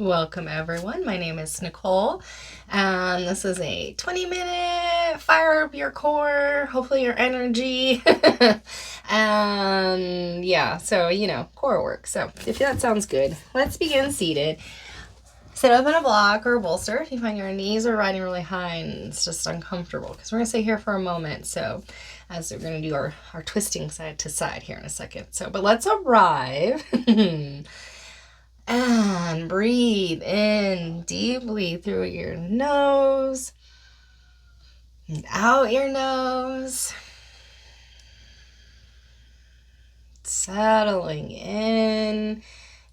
Welcome everyone. My name is Nicole, and this is a 20-minute fire up your core, hopefully your energy, and yeah, so core work. So if that sounds good, let's begin seated. Sit up in a block or a bolster if you find your knees are riding really high and it's just uncomfortable, because we're going to sit here for a moment. So as we're going to do our twisting side to side here in a second. But let's arrive. And breathe in deeply through your nose and out your nose. Settling in,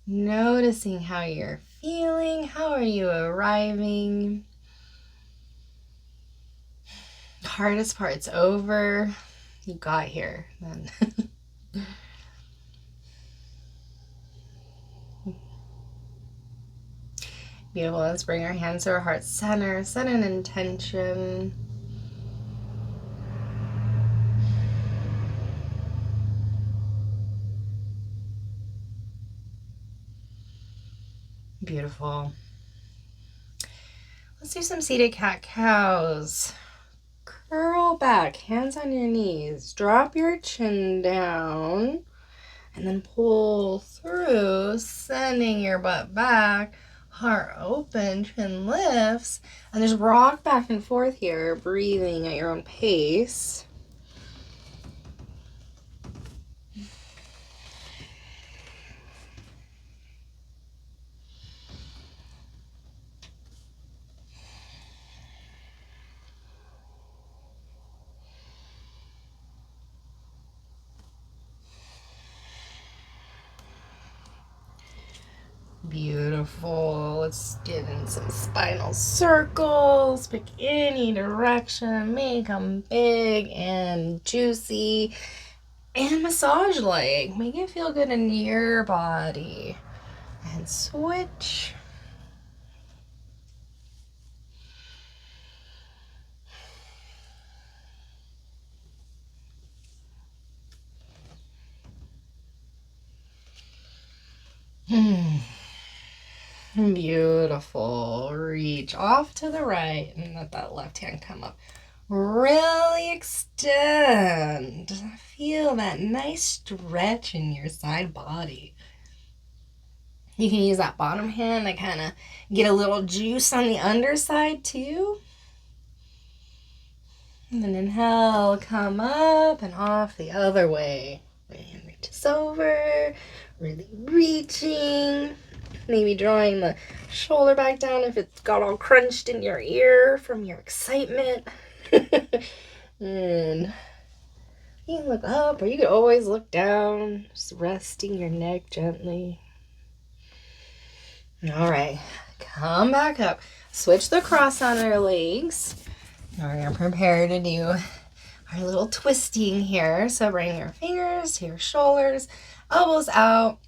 noticing how you're feeling. How are you arriving? The hardest part's over. You got here then. Beautiful. Let's bring our hands to our heart center. Set an intention. Beautiful. Let's do some seated cat-cows. Curl back, hands on your knees. Drop your chin down. And then pull through, sending your butt back. Heart open, chin lifts. And just rock back and forth here, breathing at your own pace. Beautiful. Let's get in some spinal circles. Pick any direction. Make them big and juicy. And massage leg. Make it feel good in your body. And switch. Beautiful. Reach off to the right and let that left hand come up. Really extend. Feel that nice stretch in your side body. You can use that bottom hand to kind of get a little juice on the underside too. And then inhale, come up and off the other way. Right hand reaches over, really reaching. Maybe drawing the shoulder back down if it's got all crunched in your ear from your excitement. And you can look up, or you can always look down, just resting your neck gently. All right, come back up. Switch the cross on our legs. Now we're going to prepare to do our little twisting here. So bring your fingers to your shoulders, elbows out,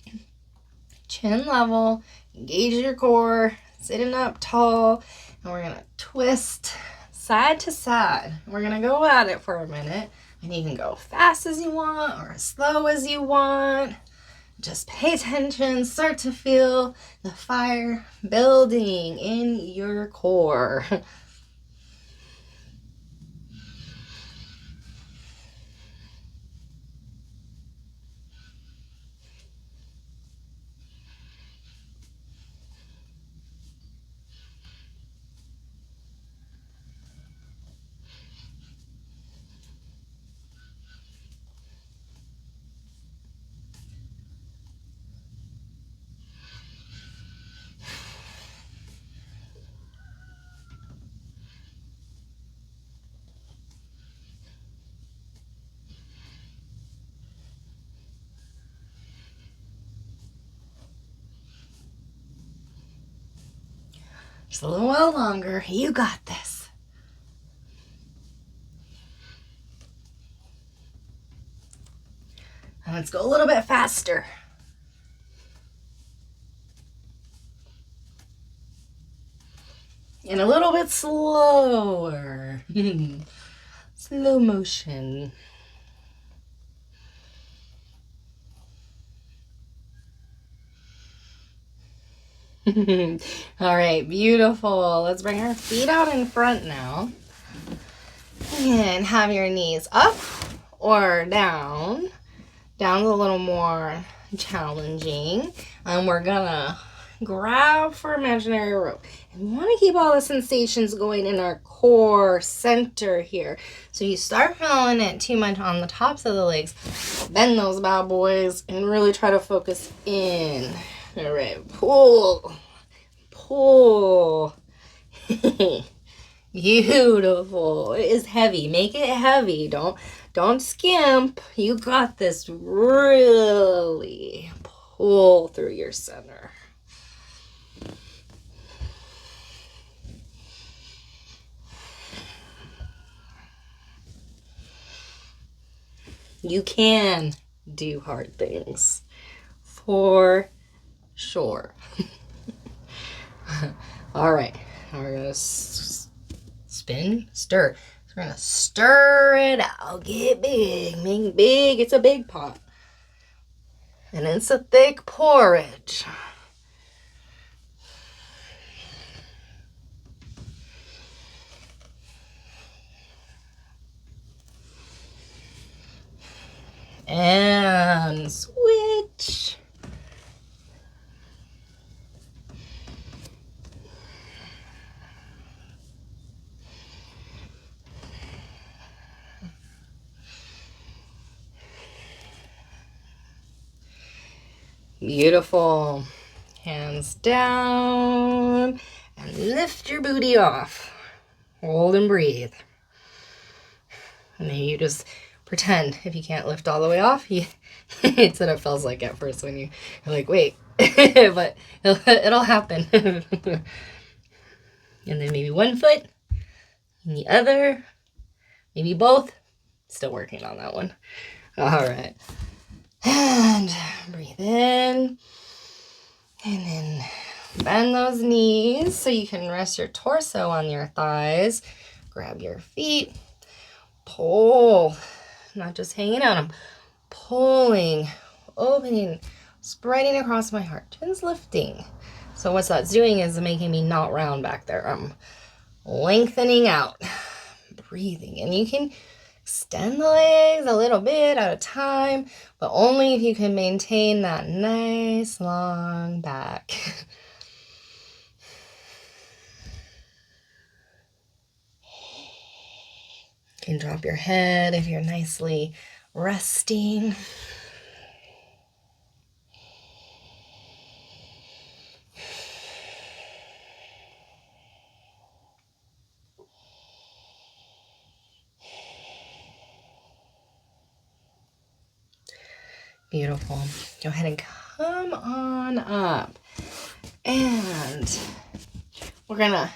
chin level, engage your core, sitting up tall, and we're going to twist side to side. We're going to go at it for a minute, and you can go fast as you want or as slow as you want. Just pay attention, start to feel the fire building in your core. Just a little while longer. You got this. And let's go a little bit faster. And a little bit slower. Slow motion. All right, beautiful. Let's bring our feet out in front now. And have your knees up or down. Down's a little more challenging. And we're gonna grab for imaginary rope. And we want to keep all the sensations going in our core center here. So you start feeling it too much on the tops of the legs. Bend those bad boys and really try to focus in. All right, pull. Pull. Beautiful. It is heavy. Make it heavy. Don't skimp. You got this. Really pull through your center. You can do hard things. For sure. All right. Now we're going to spin, stir. So we're going to stir it out. Get big. Make big. It's a big pot. And it's a thick porridge. And switch. Beautiful. Hands down and lift your booty off. Hold and breathe. And then you just pretend if you can't lift all the way off. It's what it feels like at first when you're like, wait, but it'll happen. And then maybe one foot and the other, maybe both. Still working on that one. All right. And breathe in. And then bend those knees so you can rest your torso on your thighs. Grab your feet. Pull. Not just hanging on them. Pulling, opening, spreading across my heart. Chin's lifting. So what that's doing is making me not round back there. I'm lengthening out. Breathing. And you can extend the legs a little bit at a time, but only if you can maintain that nice long back. You can drop your head if you're nicely resting. Beautiful. Go ahead and come on up. And we're going to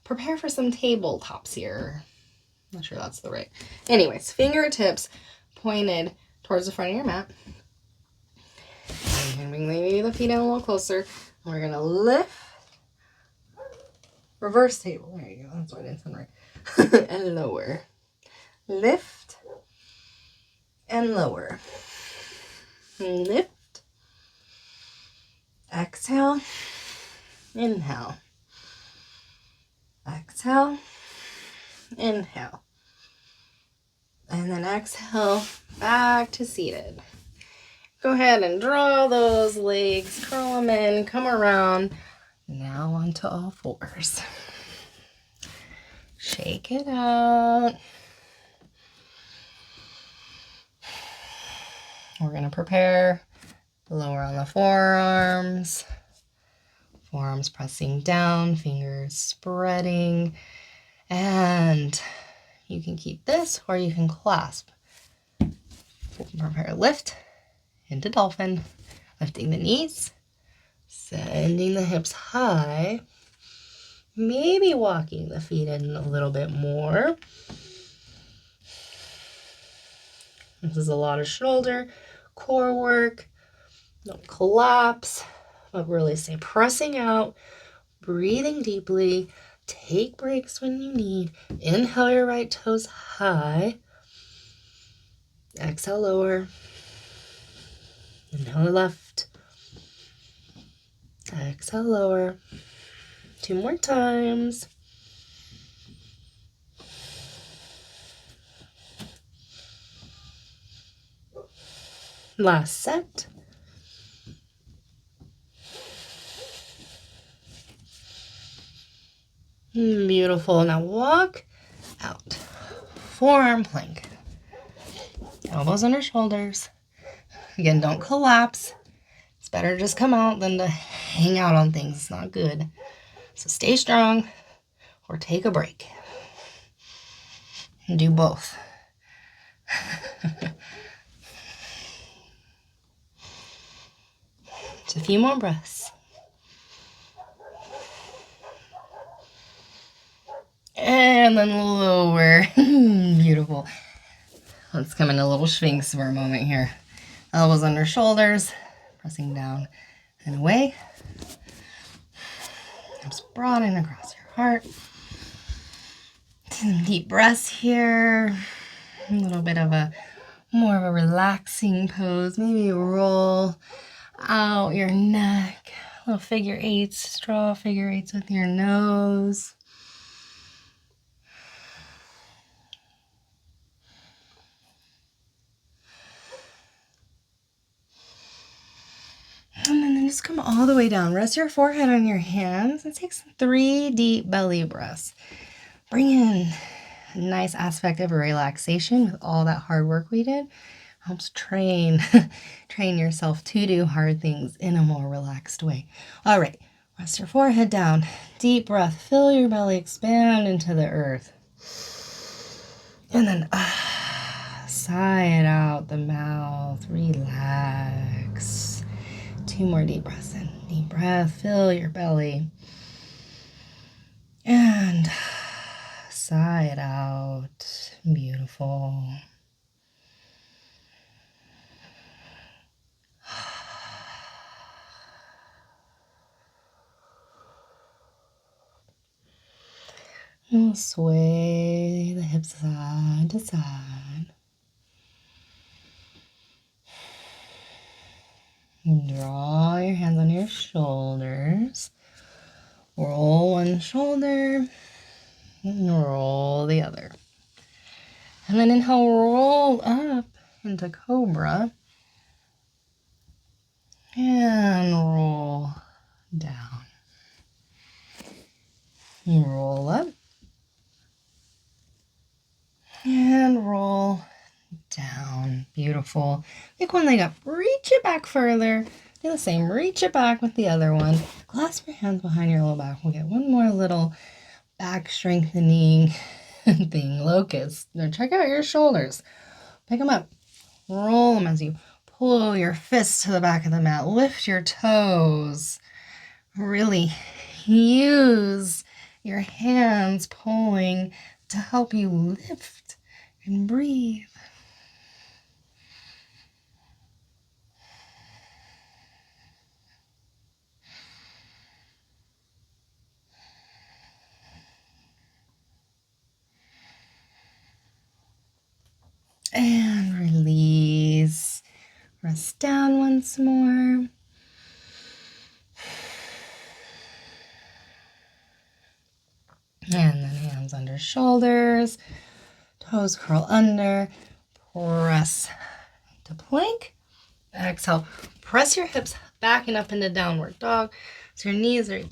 prepare for some tabletops here. Not sure that's the right. Anyways, fingertips pointed towards the front of your mat. And bring maybe the feet in a little closer. And we're going to lift. Reverse table. There you go. That's why I didn't sound right. And lower. Lift. And lower. Lift. Exhale. Inhale. Exhale. Inhale. And then exhale back to seated. Go ahead and draw those legs, curl them in, come around. Now onto all fours. Shake it out. We're going to prepare lower on the forearms. Forearms pressing down, fingers spreading. And you can keep this or you can clasp. Prepare lift into dolphin. Lifting the knees. Sending the hips high. Maybe walking the feet in a little bit more. This is a lot of shoulder, core work. Don't collapse, but really stay pressing out, breathing deeply. Take breaks when you need. Inhale your right toes high. Exhale lower. Inhale left. Exhale, lower. 2 more times. Last set. Beautiful. Now walk out. Forearm plank. Elbows under shoulders. Again, don't collapse. It's better to just come out than to hang out on things. It's not good. So stay strong or take a break. And do both. Just a few more breaths. And then lower. Beautiful. Let's come in a little Sphinx for a moment here. Elbows under shoulders, pressing down and away. Hips broaden across your heart. Some deep breaths here. A little bit of more of a relaxing pose. Maybe roll out your neck. Little figure eights, draw figure eights with your nose. And then just come all the way down. Rest your forehead on your hands and take some 3 deep belly breaths. Bring in a nice aspect of a relaxation with all that hard work we did. Helps train yourself to do hard things in a more relaxed way. All right, rest your forehead down. Deep breath. Fill your belly, expand into the earth. And then sigh it out the mouth. Relax. 2 more deep breaths in. Deep breath, fill your belly. And sigh it out. Beautiful. And sway the hips side to side. Draw your hands on your shoulders. Roll one shoulder and roll the other. And then inhale, roll up into cobra. And roll down. Roll up. And roll down. Beautiful. Pick one leg up. Reach it back further. Do the same. Reach it back with the other one. Clasp your hands behind your low back. We'll get one more little back strengthening thing. Locust. Now check out your shoulders. Pick them up. Roll them as you pull your fists to the back of the mat. Lift your toes. Really use your hands pulling to help you lift and breathe. And release. Rest down once more. And then hands under shoulders. Toes curl under. Press to plank. Exhale. Press your hips back and up into downward dog. So your knees are, you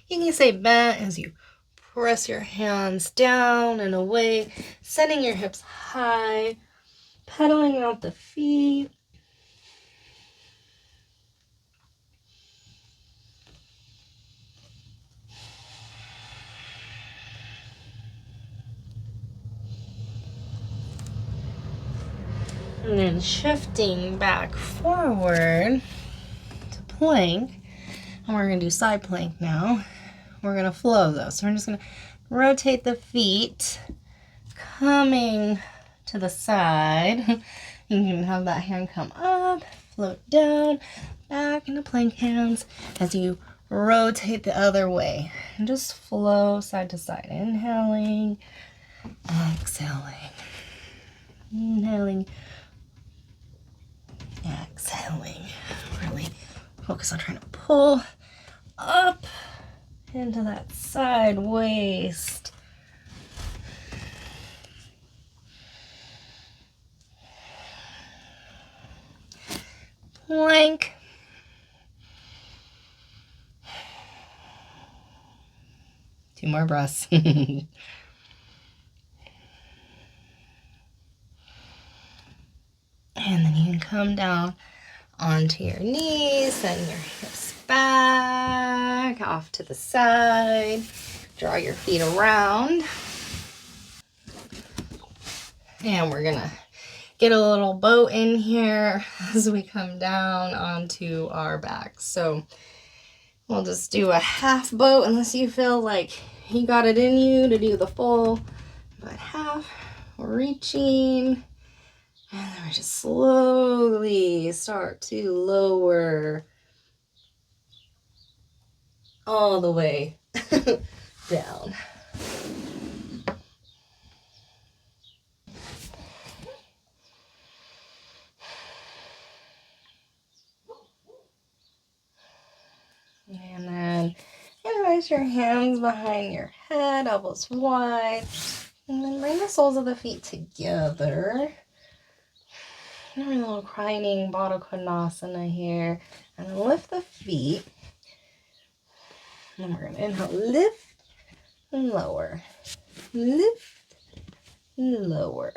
can say bent as you press your hands down and away. Sending your hips high. Pedaling out the feet. And then shifting back forward to plank. And we're going to do side plank now. We're going to flow though. So we're just going to rotate the feet, coming to the side. You can have that hand come up, float down, back into plank hands as you rotate the other way. And just flow side to side. Inhaling, exhaling. Inhaling, exhaling. Really focus on trying to pull up into that side waist. Plank. Two more breaths. And then you can come down onto your knees, send your hips back, off to the side. Draw your feet around. And we're gonna get a little boat in here as we come down onto our backs. So we'll just do a half boat unless you feel like you got it in you to do the full, but half. Reaching. And then we just slowly start to lower all the way down. And then place your hands behind your head, elbows wide. And then bring the soles of the feet together. And we're in a little crying Baddha Konasana here. And then lift the feet. And we're going to inhale, lift and lower. Lift and lower.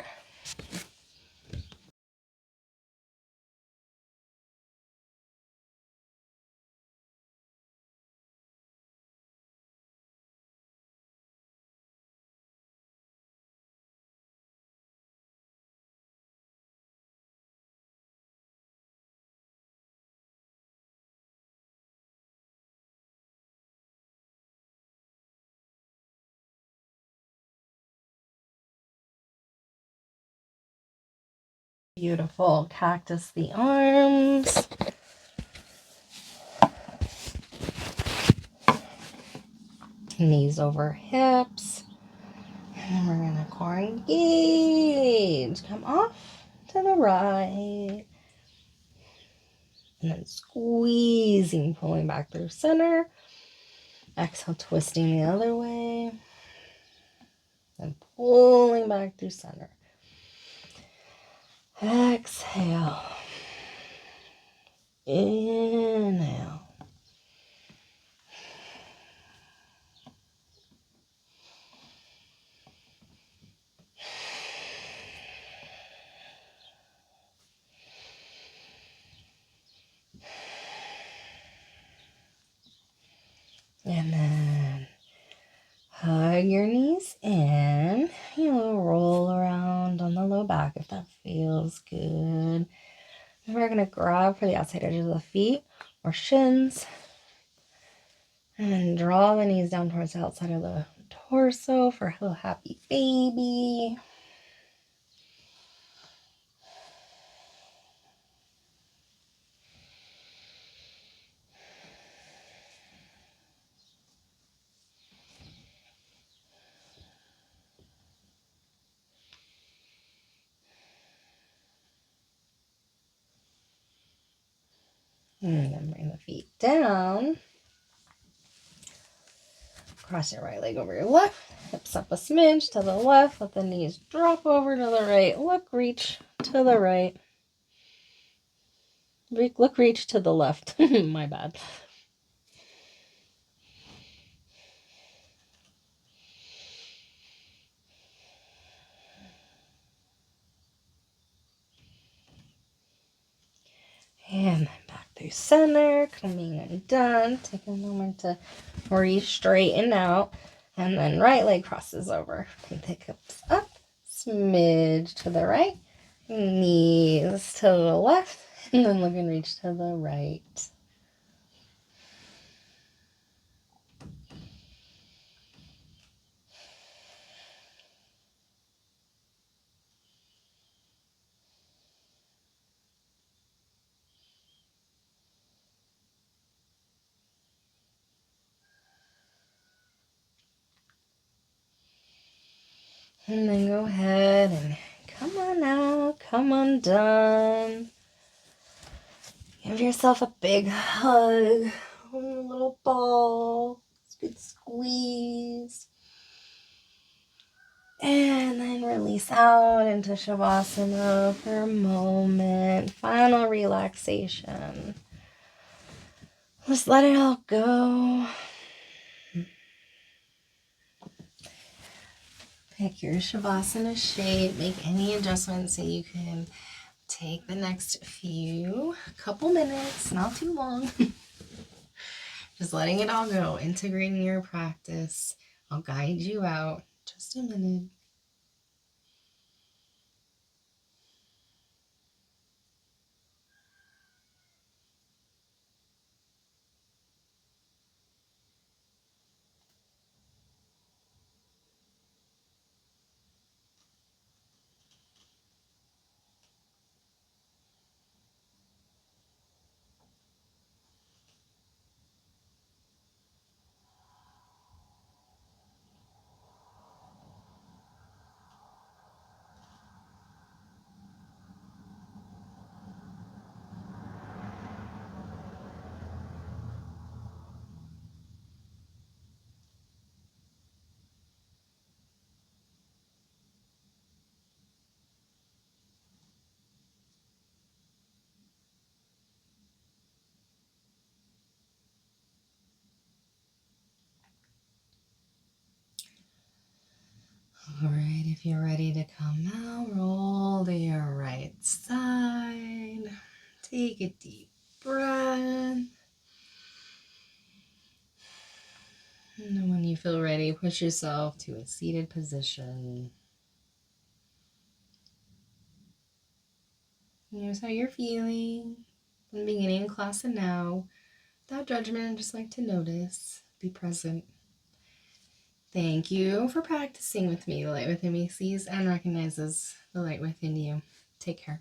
Beautiful. Cactus the arms. Knees over hips. And we're going to core engage. Come off to the right. And then squeezing, pulling back through center. Exhale, twisting the other way. And pulling back through center. Exhale. Inhale. And then hug your knees in. Roll around on the low back if that feels good. And we're going to grab for the outside edges of the feet or shins. And then draw the knees down towards the outside of the torso for a little happy baby. And then bring the feet down. Cross your right leg over your left. Hips up a smidge to the left. Let the knees drop over to the right. Look, reach to the right. Look, reach to the left. My bad. And then back through center, coming undone. Take a moment to reach, straighten out. And then right leg crosses over. Take the hips up, smidge to the right. Knees to the left. And then look and reach to the right. And then go ahead and come on out, come undone. Give yourself a big hug. a little ball. Good squeeze. And then release out into Shavasana for a moment. Final relaxation. Just let it all go. Pick your Shavasana shape. Make any adjustments so you can take the next couple minutes, not too long. Just letting it all go, integrating your practice. I'll guide you out. Just a minute. All right, if you're ready to come out, roll to your right side. Take a deep breath. And then when you feel ready, push yourself to a seated position. Notice how you're feeling from the beginning of class and now. Without judgment, just like to notice, be present. Thank you for practicing with me. The light within me sees and recognizes the light within you. Take care.